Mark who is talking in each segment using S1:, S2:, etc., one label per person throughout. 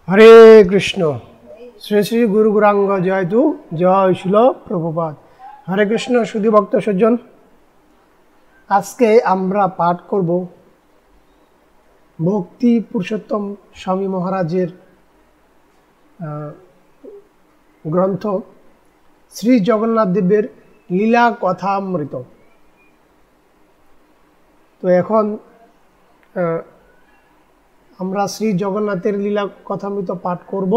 S1: হরে কৃষ্ণ। শ্রী শ্রী গুরু গৌরাঙ্গ জয় তু জয় শিল প্রভুপাদ। হরে কৃষ্ণ সুধী ভক্ত সজ্জন, আজকে আমরা পাঠ করব ভক্তি পুরুষোত্তম স্বামী মহারাজের গ্রন্থ শ্রী জগন্নাথ দেবের লীলা কথামৃত। তো এখন আমরা শ্রী জগন্নাথের লীলা কথামৃত পাঠ করব।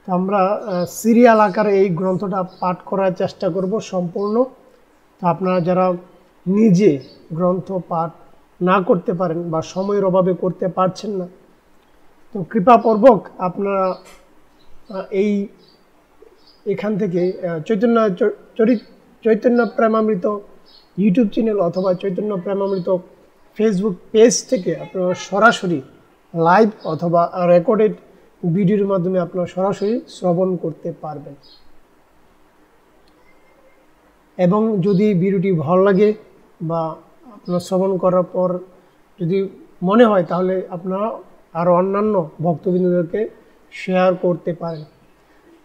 S1: তো আমরা সিরিয়াল আকারে এই গ্রন্থটা পাঠ করার চেষ্টা করব সম্পূর্ণ। তো আপনারা যারা নিজে গ্রন্থ পাঠ না করতে পারেন বা সময়ের অভাবে করতে পারছেন না, তো কৃপাপূর্বক আপনারা এখান থেকে চৈতন্য প্রেমামৃত ইউটিউব চ্যানেল অথবা চৈতন্য প্রেমামৃত ফেসবুক পেজ থেকে আপনারা সরাসরি লাইভ অথবা রেকর্ডেড ভিডিওর মাধ্যমে আপনারা সরাসরি শ্রবণ করতে পারবেন। এবং যদি ভিডিওটি ভালো লাগে বা আপনার শ্রবণ করার পর যদি মনে হয়, তাহলে আপনারা আরও অন্যান্য ভক্তবৃন্দদেরকে শেয়ার করতে পারেন।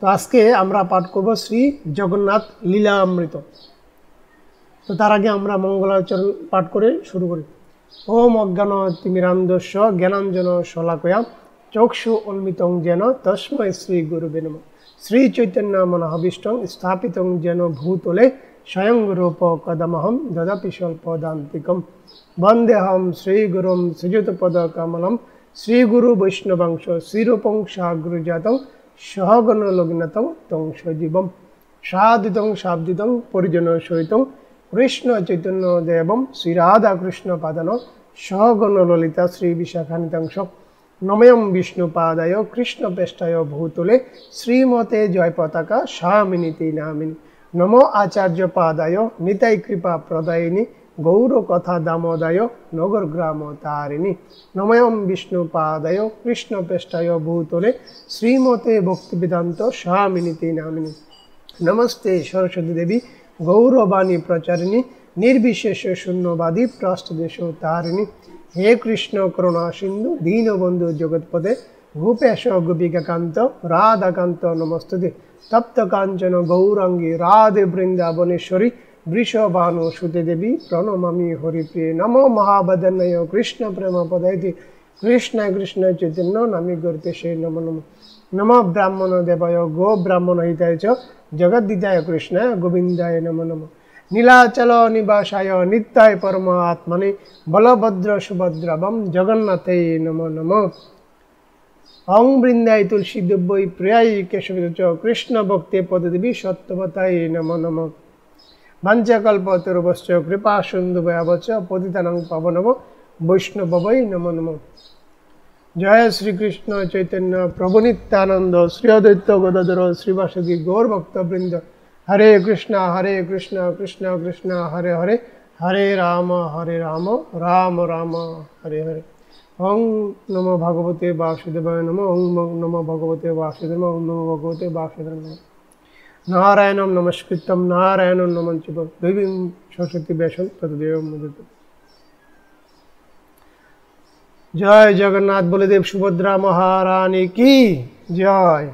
S1: তো আজকে আমরা পাঠ করব শ্রী জগন্নাথ লীলা অমৃত। তো তার আগে আমরা মঙ্গলাচরণ পাঠ করে শুরু করি। ওম অজ্ঞানতিমিরান্ধস্য জ্ঞানাঞ্জন শলাকয়া চক্ষু উন্মিতং যেন তস্মৈ শ্রী গুরুবে নমঃ। শ্রী চৈতন্য মনোভীষ্টং স্থাপিতং যেন ভূতলে স্বয়ং রূপ কদমহম দদাপি স্বল্পদান্তিকম। বন্দেহম শ্রীগুরুম শ্রীযুতপদকমলম শ্রীগুরু বৈষ্ণবাংশ শ্রীরূপং সাগ্রজাতং সহগণ লগ্নতং তং সজীবম সাদিতং শাব্দিতং পরিজন সহিতং কৃষ্ণ চৈতন্য দেবম শ্রী রাধা কৃষ্ণ পাদান সহগণ ললিতা শ্রী বিশাখানিতাংশ। নময়ম বিষ্ণুপাদায় কৃষ্ণপেষ্টায় ভূতলে শ্রীমতে জয় পতাকা স্বামিনীতি নামিনী। নমো আচার্য পাদায় নিতাই কৃপা প্রদায়িনী গৌর কথা দামোদায় নগর গ্রাম তারিণী। নময়ম বিষ্ণুপাদায় কৃষ্ণপেষ্টায় ভূতলে শ্রীমতে ভক্তিবেদান্ত স্বামিনীতি নামিনী। নমস্তে সরস্বতী দেবী গৌরবাণী প্রচারিণী নির্বিশেষ শূন্যবাদী প্রষ্টদেশ তারিণী। হে কৃষ্ণ করুণা সিন্ধু দীনবন্ধু জগৎপদে গোপেশ গোপিকাকান্ত রাধাকান্ত নমস্তুতে। তপ্ত কাঞ্চন গৌরাঙ্গী রাধে বৃন্দাবনেশ্বরী বৃষভানু সুতে দেবী প্রণমামি হরিপ্রিয়ে। নমো মহাবদন্নয় কৃষ্ণ প্রেম পদায়তি কৃষ্ণ কৃষ্ণ চৈতন্য নামি গর্তে সে নমো নমঃ। নমো ব্রাহ্মণ দেবায় গো ব্রাহ্মণ হিতায় চ জগদ্দিতায় কৃষ্ণ গোবিন্দায় নমো নমঃ। নীলাচল নিবাসায় নিত্যায় পরম আত্মনে বলভদ্র সুভদ্রবম জগন্নাথে নমো নমঃ। অং বৃন্দায় তুলসী দেব্যই প্রিয়াই কেশব চ কৃষ্ণ ভক্তে পদদেবী সত্যবতায় নমো নমঃ। বাঞ্ছাকল্পতরুভশ্চ কৃপা সিন্ধুভ্যবচ পতিতানাং পাবনম বৈষ্ণবৈ নমো নমঃ। জয় শ্রীকৃষ্ণ চৈতন্য প্রভু নিত্যানন্দ শ্রী অদ্বৈত গদাধর শ্রীবাসদী গৌর ভক্তবৃন্দ। হরে কৃষ্ণ কৃষ্ণ কৃষ্ণ হরে হরে হরে রাম রাম রাম হরে হরে। ওং নমো ভগবতে বাসুদেবায় নমঃ। ওং নমো ভগবতে বাসুদেব। ওং নমো ভগবতে বাসুদেব নমঃ। নারায়ণম নমস্কৃত্যম নারায়ণম নমশ্চিব দেবীং সরস্বতী ব্যাসং ততদেব মুদিত। জয় জগন্নাথ বলদেব সুভদ্রা মহারানী কি জয়।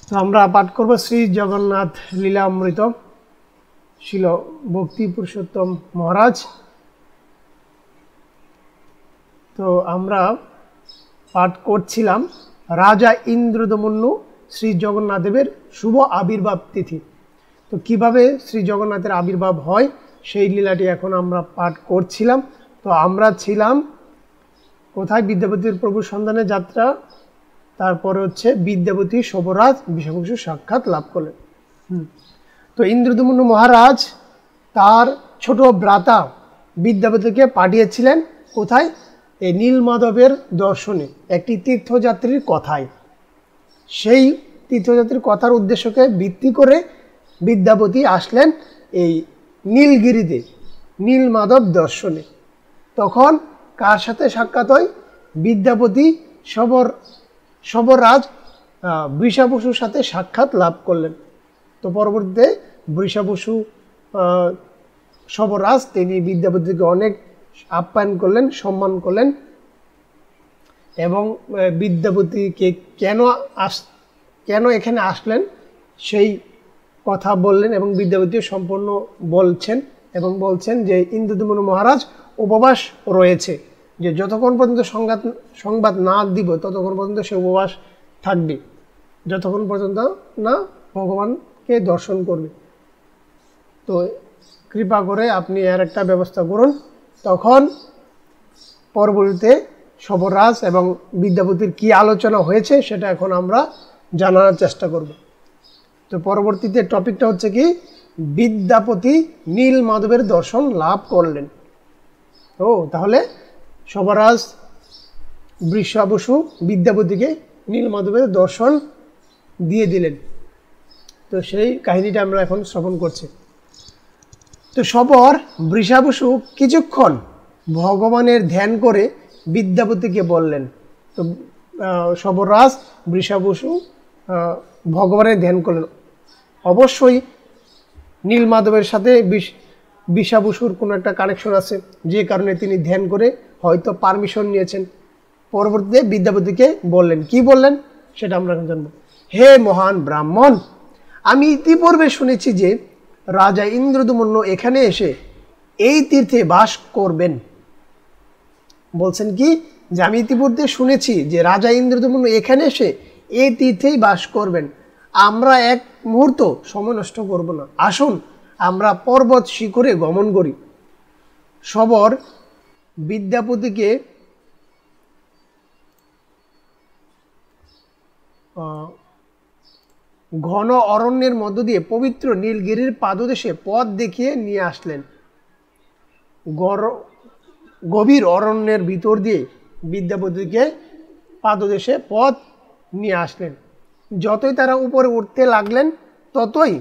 S1: তো আমরা পাঠ করব শ্রী জগন্নাথ লীলা অমৃত ছিল ভক্তি পুরুষোত্তম মহারাজ। তো আমরা পাঠ করছিলাম রাজা ইন্দ্রদমন্যু শ্রী জগন্নাথ দেবের শুভ আবির্ভাব তিথি। তো কিভাবে শ্রী জগন্নাথের আবির্ভাব হয় সেই লীলাটি এখন আমরা পাঠ করছিলাম। তো আমরা ছিলাম কোথায়? বিদ্যাপতির প্রভুর সন্ধানে যাত্রা, তারপরে হচ্ছে বিদ্যাপতি শোভরাজ বিষাবসু সাক্ষাৎ লাভ করলেন। তো ইন্দ্রদমন্যু মহারাজ তার ছোট ভ্রাতা বিদ্যাপতিকে পাঠিয়েছিলেন কোথায়? এই নীলমাধবের দর্শনে, একটি তীর্থযাত্রীর কথায়। সেই তীর্থযাত্রীর কথার উদ্দেশ্যকে ভিত্তি করে বিদ্যাপতি আসলেন এই নীলগিরিতে নীলমাধব দর্শনে। তখন কার সাথে সাক্ষাৎ হয়? বিদ্যাপতি শবরাজ বৃষাবসুর সাথে সাক্ষাৎ লাভ করলেন। তো পরবর্তীতে বৃষাবসু শবরাজ তিনি বিদ্যাপতিকে অনেক আপ্যায়ন করলেন, সম্মান করলেন। এবং বিদ্যাপতিকে কেন এখানে আসলেন সেই কথা বললেন, এবং বিদ্যাপতিও সম্পূর্ণ বলছেন এবং বলছেন যে ইন্দ্রদ্যুম্ন মহারাজ উপবাস রয়েছে, যে যতক্ষণ পর্যন্ত সংবাদ না দিব ততক্ষণ পর্যন্ত সে উপবাস থাকবে, যতক্ষণ পর্যন্ত না ভগবানকে দর্শন করবে। তো কৃপা করে আপনি এর একটা ব্যবস্থা করুন। তখন পরবর্তীতে সবররাজ এবং বিদ্যাপতির কি আলোচনা হয়েছে সেটা এখন আমরা জানার চেষ্টা করব। তো পরবর্তীতে টপিকটা হচ্ছে কি, বিদ্যাপতি নীলমাধবের দর্শন লাভ করলেন। তাহলে সবররাজ বৃষাবসু বিদ্যাপতিকে নীলমাধবের দর্শন দিয়ে দিলেন। তো সেই কাহিনীটা আমরা এখন শ্রবণ করছি। তো সবর বৃষাবসু কিছুক্ষণ ভগবানের ধ্যান করে বিদ্যাপতিকে বললেন। তো সবররাজ বৃষাবসু ভগবানের ধ্যান করলেন। অবশ্যই নীলমাধবের সাথে বৃষাবসুর কোনো একটা কানেকশন আছে, যে কারণে তিনি ধ্যান করে হয়তো পারমিশন নিয়েছেন। পরবর্তীতে বিদ্যাপতিকে বললেন, কি বললেন সেটা আমরা এখন জানবো। হে মহান ব্রাহ্মণ, আমি ইতিপূর্বে শুনেছি যে রাজা ইন্দ্রদ্যুম্ন এখানে এসে এই তীর্থে বাস করবেন। বলছেন কি, যে আমি ইতিপূর্বে শুনেছি যে রাজা ইন্দ্রদ্যুম্ন এখানে এসে এই তীর্থেই বাস করবেন। আমরা এক মুহূর্ত সময় নষ্ট করব না, আসুন আমরা পর্বত শিখরে গমন করি। সবর বিদ্যাপতিকে ঘন অরণ্যের মধ্য দিয়ে পবিত্র নীলগিরির পাদদেশে পথ দেখিয়ে নিয়ে আসলেন। গভীর অরণ্যের ভিতর দিয়ে বিদ্যাপতিকে পাদদেশে পথ নিয়ে আসলেন। যতই তারা উপরে উঠতে লাগলেন ততই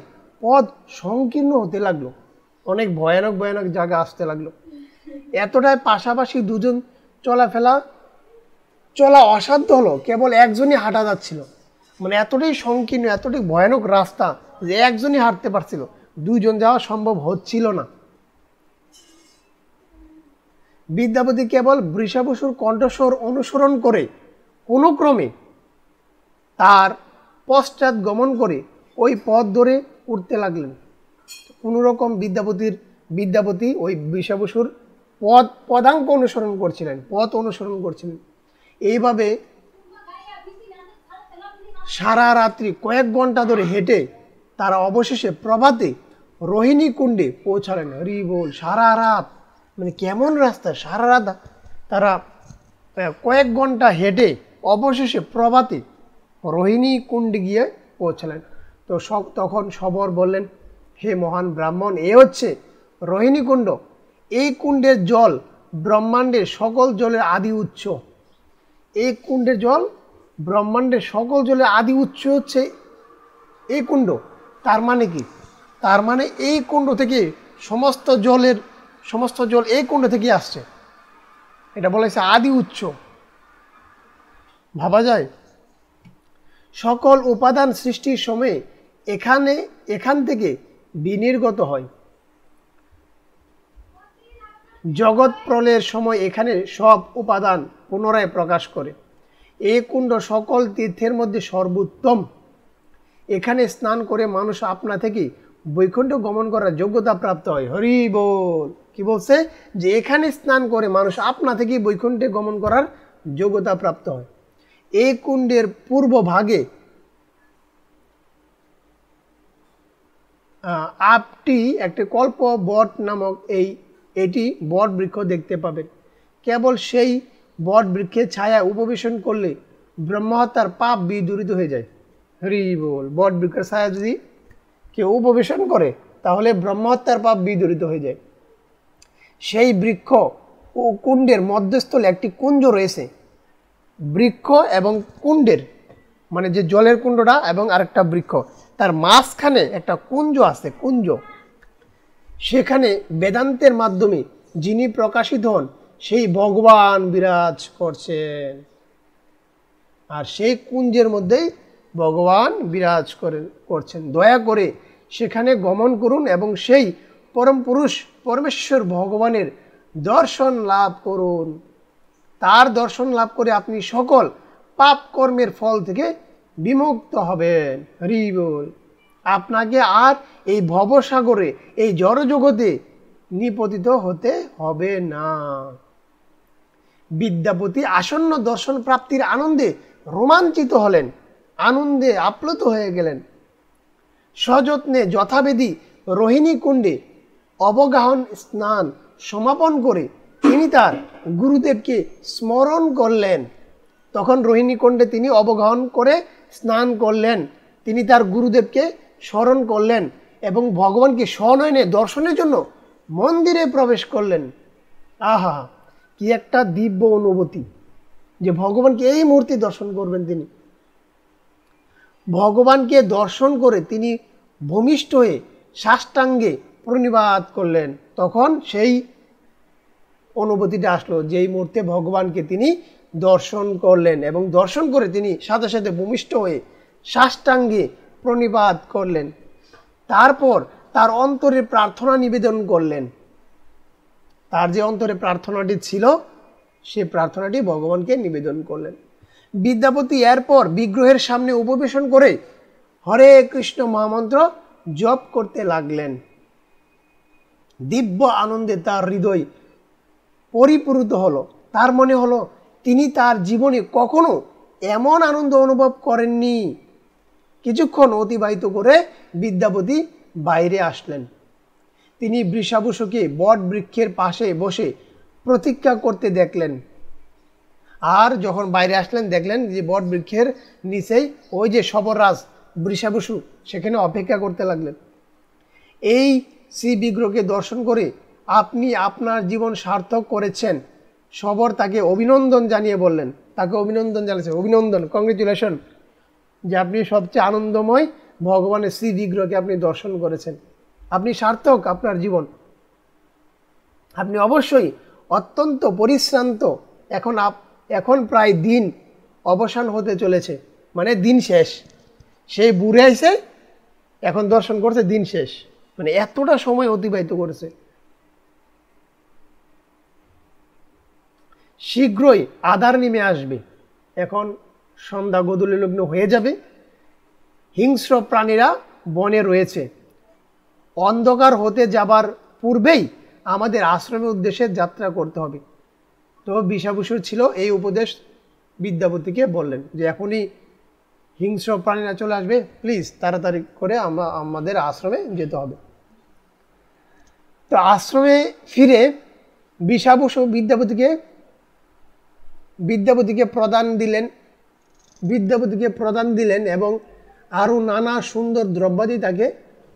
S1: পথ সংকীর্ণ হতে লাগলো, অনেক ভয়ানক ভয়ানক জায়গা আসতে লাগলো। এতটাই পাশাপাশি দুজন চলা অসাধ্য হলো, কেবল একজনই হাঁটা যাচ্ছিল। মানে এতটাই সংকীর্ণ, এতটাই ভয়ানক রাস্তা যে একজনই হাঁটতে পারছিল, দুইজন যাওয়া সম্ভব হচ্ছিল না। বিদ্যাপতি কেবল বৃষাবসুর কণ্ঠস্বর অনুসরণ করে কোনো ক্রমে তার পশ্চাৎ গমন করে ওই পথ ধরে উঠতে লাগলেন। কোনো রকম বিদ্যাপতি ওই বৃষাবসুর পদাঙ্ক অনুসরণ করছিলেন। এইভাবে সারা রাত্রি কয়েক ঘন্টা ধরে হেঁটে তারা অবশেষে প্রভাতে রোহিণী কুণ্ডে পৌঁছালেন। হরি বল, সারা রাত, মানে কেমন রাস্তা, সারা রাত তারা কয়েক ঘন্টা হেঁটে অবশেষে প্রভাতে রোহিণী কুণ্ডে গিয়ে পৌঁছালেন। তো তখন সবর বললেন, হে মহান ব্রাহ্মণ, এ হচ্ছে রোহিণী কুণ্ড। এই কুণ্ডের জল ব্রহ্মাণ্ডের সকল জলের আদি উৎস। এই কুণ্ডের জল ব্রহ্মাণ্ডের সকল জলের আদি উৎস হচ্ছে এই কুণ্ড। তার মানে কি? তার মানে এই কুণ্ড থেকে সমস্ত জল এই কুণ্ড থেকে আসছে। এটা বলেছে আদি উৎস। ভাবা যায়, সকল উপাদান সৃষ্টির সময় এখান থেকে বিনির্গত হয়। জগৎ প্রলয়ের সময় এখানে সব উপাদান পুনরায় প্রকাশ করে। এই কুণ্ড সকল তীর্থের মধ্যে সর্বোত্তম। এখানে স্নান করে মানুষ আপনা থেকে বৈকুণ্ঠ গমন করার যোগ্যতা প্রাপ্ত হয়। হরি বল। কি বলছে? যে এখানে স্নান করে মানুষ আপনা থেকে বৈকুণ্ঠে গমন করার যোগ্যতা প্রাপ্ত হয়। এই কুণ্ডের পূর্ব ভাগে আপটি একটি কল্প বট নামক এটি বট বৃক্ষ দেখতে পাবেন। কেবল সেই বট বৃক্ষের ছায়া উপবেশন করলে ব্রহ্মহত্যার পাপ বিদূরিত হয়ে যায়। হরি বল। বট বৃক্ষের ছায়া যদি কেউ উপবেশন করে তাহলে ব্রহ্মহত্যার পাপ বিদূরিত হয়ে যায়। সেই বৃক্ষ ও কুণ্ডের মধ্যস্থলে একটি কুঞ্জ রয়েছে। বৃক্ষ এবং কুণ্ডের, মানে যে জলের কুণ্ডটা এবং আরেকটা বৃক্ষ, তার মাঝখানে একটা কুঞ্জ আছে। কুঞ্জ, সেখানে বেদান্তের মাধ্যমে যিনি প্রকাশিত হন সেই ভগবান বিরাজ করছেন। আর সেই কুঞ্জের মধ্যেই ভগবান বিরাজ করছেন। দয়া করে সেখানে গমন করুন এবং সেই পরম পুরুষ পরমেশ্বর ভগবানের দর্শন লাভ করুন। তার দর্শন লাভ করে আপনি সকল পাপ কর্মের ফল থেকে বিমুক্ত হবেন। হরি বল। আপনাকে আর এই ভবসাগরে, এই জড়জগতে নিপতিত হতে হবে না। বিদ্যাপতি আসন্ন দর্শন প্রাপ্তির আনন্দে রোমাঞ্চিত হলেন, আনন্দে আপ্লুত হয়ে গেলেন। সযত্নে যথাবিধি রোহিণী কুণ্ডে অবগাহন স্নান সমাপন করে তিনি তার গুরুদেবকে স্মরণ করলেন। তখন রোহিণী কুণ্ডে তিনি অবগাহন করে স্নান করলেন, তিনি তার গুরুদেবকে স্মরণ করলেন এবং ভগবানকে স্বনয়নে দর্শনের জন্য মন্দিরে প্রবেশ করলেন। আহা, কি একটা দিব্য অনুভূতি যে ভগবানকে এই মুহূর্তে দর্শন করবেন। তিনি ভগবানকে দর্শন করে তিনি ভূমিষ্ঠ হয়ে সাষ্টাঙ্গে প্রণিপাত করলেন। তখন সেই অনুভূতিটা আসলো যেই মুহূর্তে ভগবানকে তিনি দর্শন করলেন এবং দর্শন করে তিনি সাথে সাথে ভূমিষ্ঠ হয়ে সাষ্টাঙ্গে প্রণিপাত করলেন। তারপর তার অন্তরে প্রার্থনা নিবেদন করলেন। তার যে অন্তরে প্রার্থনাটি ছিল সে প্রার্থনাটি ভগবানকে নিবেদন করলেন। বিদ্যাপতি এরপর বিগ্রহের সামনে উপবেশন করে হরে কৃষ্ণ মহামন্ত্র জপ করতে লাগলেন। দিব্য আনন্দে তার হৃদয় পরিপূরিত হলো। তার মনে হলো তিনি তার জীবনে কখনো এমন আনন্দ অনুভব করেননি। কিছুক্ষণ অতিবাহিত করে বিদ্যাপতি বাইরে আসলেন। তিনি বৃষাভূষকে বট বৃক্ষের পাশে বসে প্রতীক্ষা করতে দেখলেন। আর যখন বাইরে আসলেন দেখলেন যে বট বৃক্ষের নিচেই ওই যে শবররাজ বৃষাভূষু সেখানে অপেক্ষা করতে লাগলেন। এই শ্রী বিগ্রহকে দর্শন করে আপনি আপনার জীবন সার্থক করেছেন। শবর তাকে অভিনন্দন জানিয়ে বললেন, তাকে অভিনন্দন জানিয়েছেন, অভিনন্দন, কংগ্রেচুলেশন, যে আপনি সবচেয়ে আনন্দময় ভগবানের শ্রী বিগ্রহকে আপনি দর্শন করেছেন, আপনি সার্থক আপনার জীবন, আপনি অবশ্যই অত্যন্ত পরিশ্রান্ত। এখন প্রায় দিন অবসান হতে চলেছে, মানে দিন শেষ। সেই বুড়ে এসে এখন দর্শন করছে, দিন শেষ, মানে এতটা সময় অতিবাহিত করেছে। শীঘ্রই আধার নেমে আসবে, এখন সন্ধ্যা গোধূলি লগ্ন হয়ে যাবে। হিংস্র প্রাণীরা বনে রয়েছে। অন্ধকার হতে যাবার পূর্বেই আমাদের আশ্রমের উদ্দেশ্যে যাত্রা করতে হবে। তো বিষাভূষণ ছিল এই উপদেশ বিদ্যাপতিকে বললেন যে এখনই হিংস্র প্রাণীরা চলে আসবে, প্লিজ তাড়াতাড়ি করে আমাদের আশ্রমে যেতে হবে। তো আশ্রমে ফিরে বিষাভূষণ বিদ্যাপতিকে প্রদান দিলেন এবং আরও নানা সুন্দর দ্রব্যাদি তাকে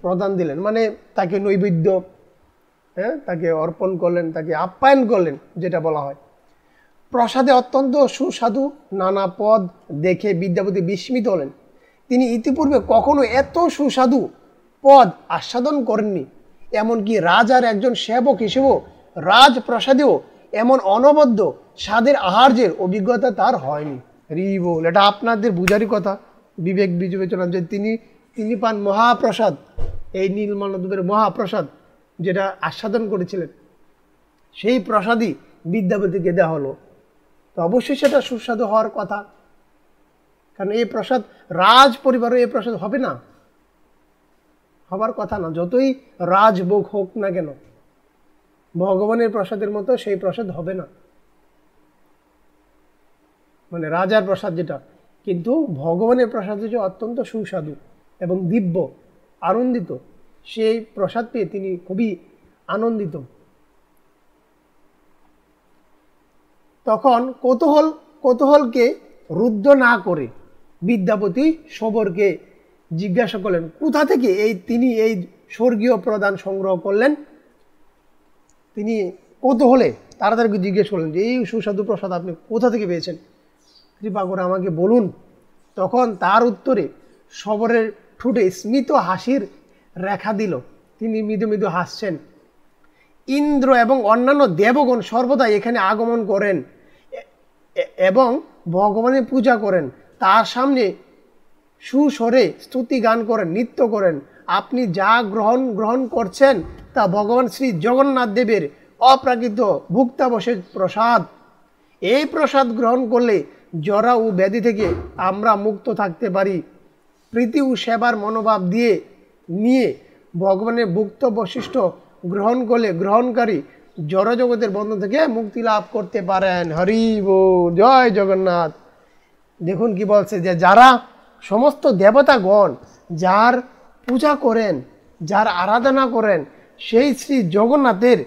S1: প্রদান দিলেন, মানে তাকে নৈবেদ্য তাকে অর্পণ করলেন, তাকে আপ্যায়ন করলেন যেটা বলা হয়। প্রসাদে অত্যন্ত সুস্বাদু নানা পদ দেখে বিদ্যাপতি বিস্মিত হলেন। তিনি ইতিপূর্বে কখনো এত সুস্বাদু পদ আস্বাদন করেননি। এমনকি রাজার একজন সেবক হিসেবেও রাজপ্রাসাদেও এমন অনবদ্য স্বাদের আহার্যের অভিজ্ঞতা তার হয়নি। বল, এটা আপনাদের বুঝারই কথা, বিবেক বিবেচনা, যে তিনি পান মহাপ্রসাদ, এই নীলমাধবের মহাপ্রসাদ যেটা আস্বাদন করেছিলেন, সেই প্রসাদই বিদ্যাপতিকে দেওয়া হলো। তো অবশ্যই সেটা সুস্বাদু হওয়ার কথা, কারণ এই প্রসাদ রাজ পরিবারও এই প্রসাদ হবে না, হবার কথা না। যতই রাজভোগ হোক না কেন, ভগবানের প্রসাদের মতো সেই প্রসাদ হবে না, মানে রাজার প্রসাদ যেটা। কিন্তু ভগবানের প্রসাদ যে অত্যন্ত সুস্বাদু এবং দিব্য, আনন্দিত, সেই প্রসাদ পেয়ে তিনি খুবই আনন্দিত। তখন কৌতূহলকে রুদ্ধ না করে বিদ্যাপতি শবরকে জিজ্ঞাসা করলেন কোথা থেকে তিনি এই স্বর্গীয় প্রদান সংগ্রহ করলেন। তিনি কৌতূহলে তাড়াতাড়ি জিজ্ঞেস করলেন যে এই সুস্বাদু প্রসাদ আপনি কোথা থেকে পেয়েছেন, কৃপা করে আমাকে বলুন। তখন তার উত্তরে শবরের ঠোঁটে স্মিত হাসির রেখা দিল, তিনি মৃদু মৃদু হাসছেন। ইন্দ্র এবং অন্যান্য দেবগণ সর্বদা এখানে আগমন করেন এবং ভগবানের পূজা করেন, তার সামনে সুস্বরে স্তুতি গান করেন, নৃত্য করেন। আপনি যা গ্রহণ করছেন তা ভগবান শ্রী জগন্নাথ দেবের অপ্রাকৃত ভুক্তাবশেষ প্রসাদ। এই প্রসাদ গ্রহণ করলে জরা ও ব্যাধি থেকে আমরা মুক্ত থাকতে পারি। প্রীতি ও সেবার মনোভাব নিয়ে ভগবানের ভুক্ত বৈশিষ্ট্য গ্রহণ করলে গ্রহণকারী জড়জগতের বন্ধন থেকে মুক্তি লাভ করতে পারেন। হরি বল, জয় জগন্নাথ। দেখুন কি বলছে, যে যারা সমস্ত দেবতাগণ যার পূজা করেন, যার আরাধনা করেন, সেই শ্রী জগন্নাথের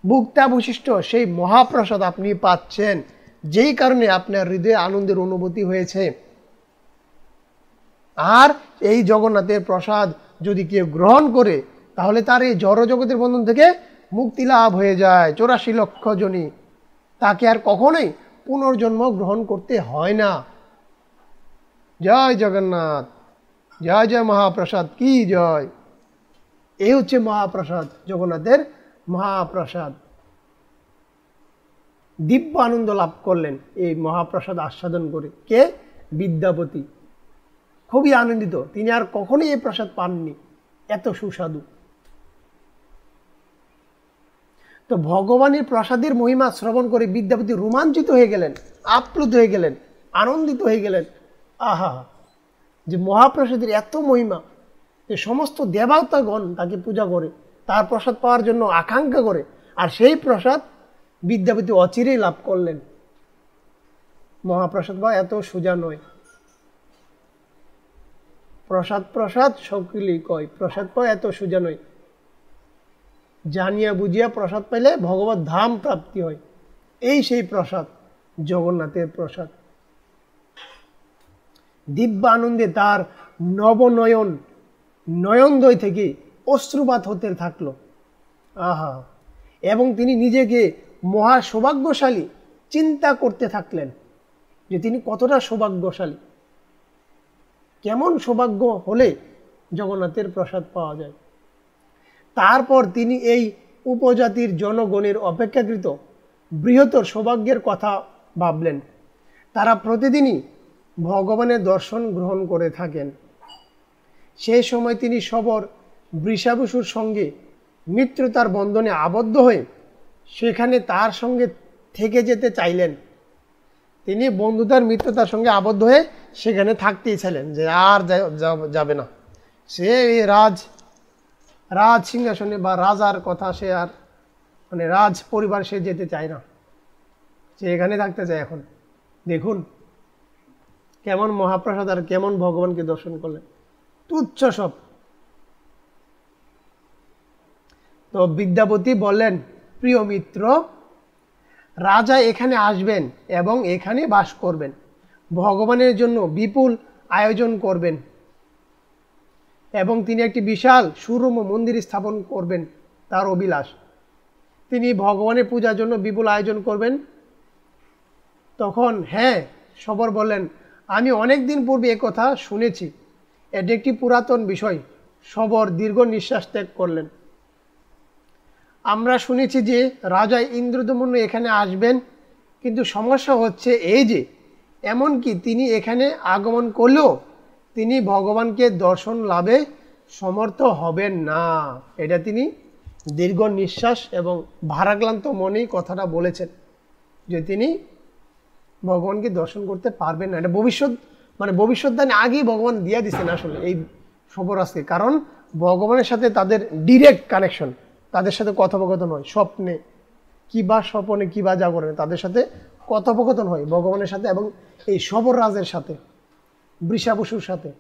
S1: ভুক্তাবশিষ্ট সেই মহাপ্রসাদ আপনি পাচ্ছেন, যেই কারণে আপনার হৃদয়ে আনন্দের অনুভূতি হয়েছে। আর এই জগন্নাথের প্রসাদ যদি কেউ গ্রহণ করে, তাহলে তার এই জড়জগতের বন্ধন থেকে মুক্তি লাভ হয়ে যায়। 84 লক্ষ জনী, তাকে আর কখনোই পুনর্জন্ম গ্রহণ করতে হয় না। জয় জগন্নাথ, জয় জয় মহাপ্রসাদ কি জয়। এই হচ্ছে মহাপ্রসাদ, জগন্নাথের মহাপ্রসাদ। দিব্য আনন্দ লাভ করলেন এই মহাপ্রসাদ আস্বাদন করে। কে? বিদ্যাপতি খুবই আনন্দিত, তিনি আর কখনোই এই প্রসাদ পাননি, এত সুস্বাদু। তো ভগবানের প্রসাদের মহিমা শ্রবণ করে বিদ্যাপতি রোমাঞ্চিত হয়ে গেলেন, আপ্লুত হয়ে গেলেন, আনন্দিত হয়ে গেলেন। আহা, যে মহাপ্রসাদের এত মহিমা, যে সমস্ত দেবতাগণ তাকে পূজা করে, তার প্রসাদ পাওয়ার জন্য আকাঙ্ক্ষা করে, আর সেই প্রসাদ বিদ্যাপতি অচিরেই লাভ করলেন। মহাপ্রসাদ পাওয়া এত সোজা নয়। প্রসাদ সকলেই কয়, প্রসাদ পাওয়া এত সোজা নয়। জানিয়া বুঝিয়া প্রসাদ পাইলে ভগবত ধাম প্রাপ্তি হয়। এই সেই প্রসাদ, জগন্নাথের প্রসাদ। দিব্য আনন্দে তার নয়নদ্বয় থেকে অশ্রুপাত হতে থাকলো। আহা, এবং তিনি নিজেকে মহা সৌভাগ্যশালী চিন্তা করতে থাকলেন, যে তিনি কতটা সৌভাগ্যশালী, কেমন সৌভাগ্য হলে জগন্নাথের প্রসাদ পাওয়া যায়। তারপর তিনি এই উপজাতির জনগণের অপেক্ষাকৃত বৃহত্তর সৌভাগ্যের কথা ভাবলেন। তারা প্রতিদিনই ভগবানের দর্শন গ্রহণ করে থাকেন। সেই সময় তিনি সবর বৃষাবসুর সঙ্গে মিত্রতার বন্ধনে আবদ্ধ হয়ে সেখানে তার সঙ্গে থেকে যেতে চাইলেন। তিনি বন্ধুতার মিত্রতার সঙ্গে আবদ্ধ হয়ে সেখানে থাকতেই চাইলেন, যে আর যাবে না। সে রাজ সিংহাসনে বা রাজার কথা সে আর রাজ পরিবার সে যেতে চায় না, সে এখানে থাকতে চায়। এখন দেখুন কেমন মহাপ্রসাদ, আর কেমন ভগবানকে দর্শন করলেন, তুচ্ছ সব। তো বিদ্যাপতি বললেন, প্রিয় মিত্র, রাজা এখানে আসবেন এবং এখানে বাস করবেন, ভগবানের জন্য বিপুল আয়োজন করবেন, এবং তিনি একটি বিশাল সুরম মন্দির স্থাপন করবেন, তার অভিলাষ। তিনি ভগবানের পূজার জন্য বিপুল আয়োজন করবেন। তখন সবর বললেন, আমি অনেক দিন পূর্বে কথা শুনেছি, এটি একটি পুরাতন বিষয়। সবর দীর্ঘ নিঃশ্বাস ত্যাগ করলেন। আমরা শুনেছি যে রাজা ইন্দ্রদমন এখানে আসবেন, কিন্তু সমস্যা হচ্ছে এই যে এমনকি তিনি এখানে আগমন করলেও তিনি ভগবানকে দর্শন লাভে সমর্থ হবেন না। এটা তিনি দীর্ঘ নিঃশ্বাস এবং ভারাক্লান্ত মনেই কথাটা বলেছেন, যে তিনি ভগবানকে দর্শন করতে পারবেন না। এটা ভবিষ্যৎবাণী আগেই ভগবান দিয়ে দিচ্ছেন আসলে এই সবরাজকে। কারণ ভগবানের সাথে তাদের ডিরেক্ট কানেকশন, তাদের সাথে কথোপকথন হয় স্বপ্নে কিবা স্বপনে কিবা জাগরণে, তাদের সাথে কথোপকথন হয় ভগবানের সাথে এবং এই সবররাজের সাথে, বৃষাবসুর সাথে,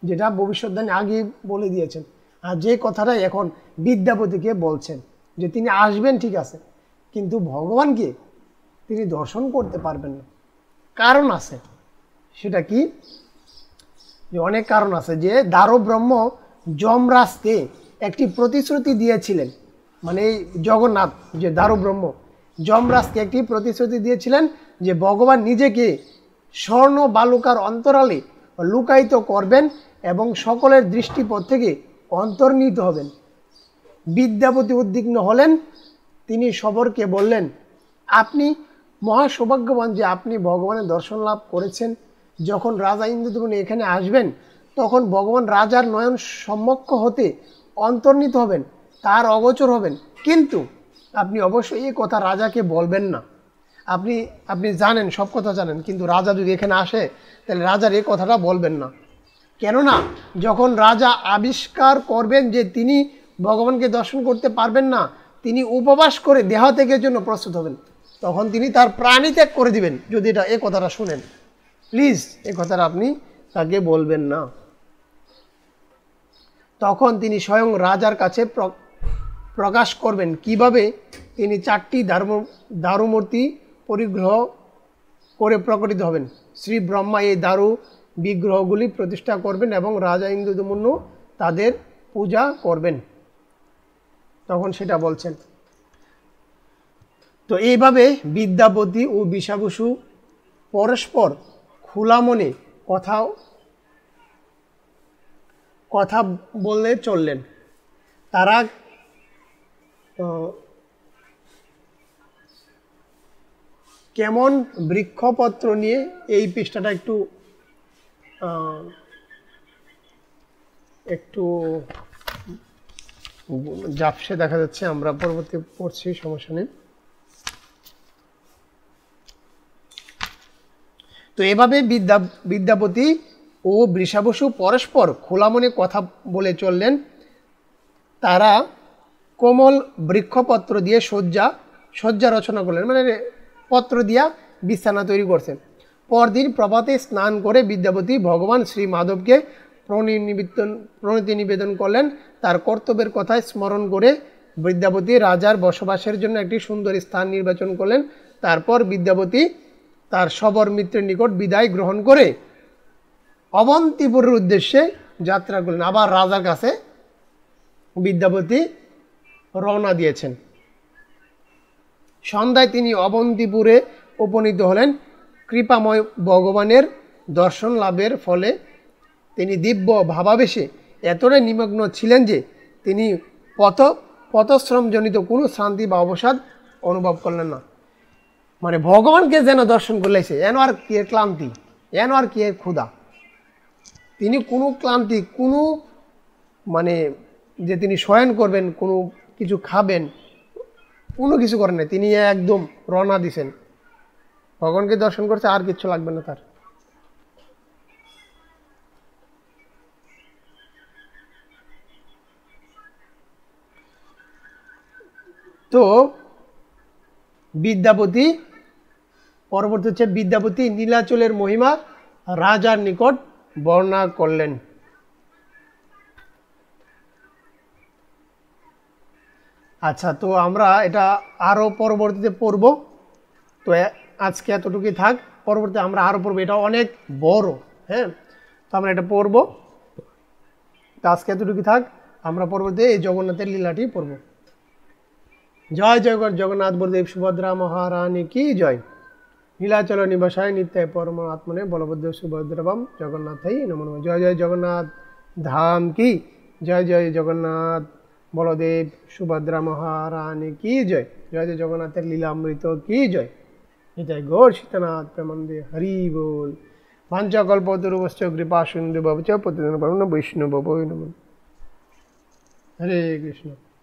S1: যেটা ভবিষ্যৎবাণী আগেই বলে দিয়েছেন। আর যে কথাটা এখন বিদ্যাপতিকে বলছেন, যে তিনি আসবেন ঠিক আছে, কিন্তু ভগবানকে তিনি দর্শন করতে পারবেন না। কারণ আছে, সেটা কি? যে অনেক কারণ আছে। যে দারুব্রহ্ম যমরাজকে একটি প্রতিশ্রুতি দিয়েছিলেন, মানে এই জগন্নাথ যে দারুব্রহ্ম যমরাজকে একটি প্রতিশ্রুতি দিয়েছিলেন, যে ভগবান নিজেকে স্বর্ণ বালুকার অন্তরালে লুকায়িত করবেন এবং সকলের দৃষ্টিপথ থেকে অন্তর্নিহিত হবেন। বিদ্যাপতি উদ্বিগ্ন হলেন। তিনি সবরকে বললেন, আপনি মহা সৌভাগ্যবান যে আপনি ভগবানের দর্শন লাভ করেছেন। যখন রাজা ইন্দ্রদমন এখানে আসবেন, তখন ভগবান রাজার নয়ন সম্মুখ হতে অন্তর্নিহিত হবেন, তার অগোচর হবেন। কিন্তু আপনি অবশ্যই এই কথা রাজাকে বলবেন না। আপনি আপনি জানেন, সব কথা জানেন, কিন্তু রাজা যদি এখানে আসে তাহলে রাজার এই কথাটা বলবেন না। কেননা যখন রাজা আবিষ্কার করবেন যে তিনি ভগবানকে দর্শন করতে পারবেন না, তিনি উপবাস করে দেহ ত্যাগের জন্য প্রস্তুত হবেন, তখন তিনি তার প্রাণী ত্যাগ করে দিবেন। যদি এই কথাটা শুনেন, প্লিজ এই কথাটা আপনি তাকে বলবেন না। তখন তিনি স্বয়ং রাজার কাছে প্রকাশ করবেন কিভাবে তিনি 4টি দারুমূর্তি পরিগ্রহ করে প্রকটিত হবেন। শ্রী ব্রহ্মা এই দারু বিগ্রহগুলি প্রতিষ্ঠা করবেন এবং রাজা ইন্দ্রদমন্য তাদের পূজা করবেন। তখন সেটা বলছেন। তো এইভাবে বিদ্যাপতি ও বিষাবসু পরস্পর খোলা মনে কথা বলে চললেন। তারা কেমন বৃক্ষপত্র নিয়ে, এই পৃষ্ঠাটা একটু একটু ঝাপসে দেখা যাচ্ছে, আমরা পরবর্তী পড়ছি, সমস্যা নেই। তো এভাবে বিদ্যাপতি ও বৃষাবসু পরস্পর খোলা মনে কথা বলে চললেন। তারা কোমল বৃক্ষপত্র দিয়ে শয্যা রচনা করলেন, মানে পত্র দিয়া বিছানা তৈরি করছেন। পরদিন প্রভাতে স্নান করে বিদ্যাপতি ভগবান শ্রী মাধবকে প্রণতি নিবেদন করলেন। তার কর্তব্যের কথা স্মরণ করে বিদ্যাপতি রাজার বসবাসের জন্য একটি সুন্দর স্থান নির্বাচন করলেন। তারপর বিদ্যাপতি তার শবর মিত্রের নিকট বিদায় গ্রহণ করে অবন্তিপুরের উদ্দেশ্যে যাত্রা করলেন। আবার রাজার কাছে বিদ্যাপতি রওনা দিয়েছেন। সন্ধ্যায় তিনি অবন্তিপুরে উপনীত হলেন। কৃপাময় ভগবানের দর্শন লাভের ফলে তিনি দিব্য ভাবাবেশে এতটাই নিমগ্ন ছিলেন যে তিনি পথশ্রমজনিত কোনো শ্রান্তি বা অবসাদ অনুভব করলেন না। মানে ভগবানকে যেন দর্শন করলেছে, এন আর কি ক্লান্তি, এন আর কি ক্ষুধা, তিনি কোনো ক্লান্তি, কোনো মানে যে তিনি শয়ন করবেন, কোনো কিছু খাবেন, কোনো কিছু করেন না। তিনি একদম রওনা দিছেন, ভগবানকে দর্শন করছে, আর কিচ্ছু লাগবে না তার। তো বিদ্যাপতি, পরবর্তী হচ্ছে বিদ্যাপতি নীলাচলের মহিমা রাজার নিকট বর্ণনা করলেন। আচ্ছা, তো আমরা এটা আরও পরবর্তীতে পড়ব। তো আজকে এতটুকুই থাক, পরবর্তীতে আমরা আরও পড়বো, এটা অনেক বড়। হ্যাঁ, তো আমরা এটা পড়ব। তো আজকে এতটুকুই থাক, আমরা পরবর্তীতে এই জগন্নাথের লীলাটি পড়ব। জয় জয় জগন্নাথ বলদেব সুভদ্রা মহারানী কি জয়। নীলাচল নিবাসায় নিত্যায় পরমাত্মনে বলভদ্র সুভদ্রবাম জগন্নাথই নমো নমঃ। জয় জয় জগন্নাথ ধাম কি জয়। জয় জগন্নাথ বলদেব সুভদ্রা মহারানী কি জয়। জয় জয় জগন্নাথের লীলামৃত কি জয়। জয় গৌর সীতানাথ প্রেমানন্দে হরি বল। ভাঞ্চকল্পতরুশ্চ কৃপা সিন্ধু ভবচ পতিতানাং পাবনেভ্যো বৈষ্ণবেভ্যো নমঃ। হরে কৃষ্ণ।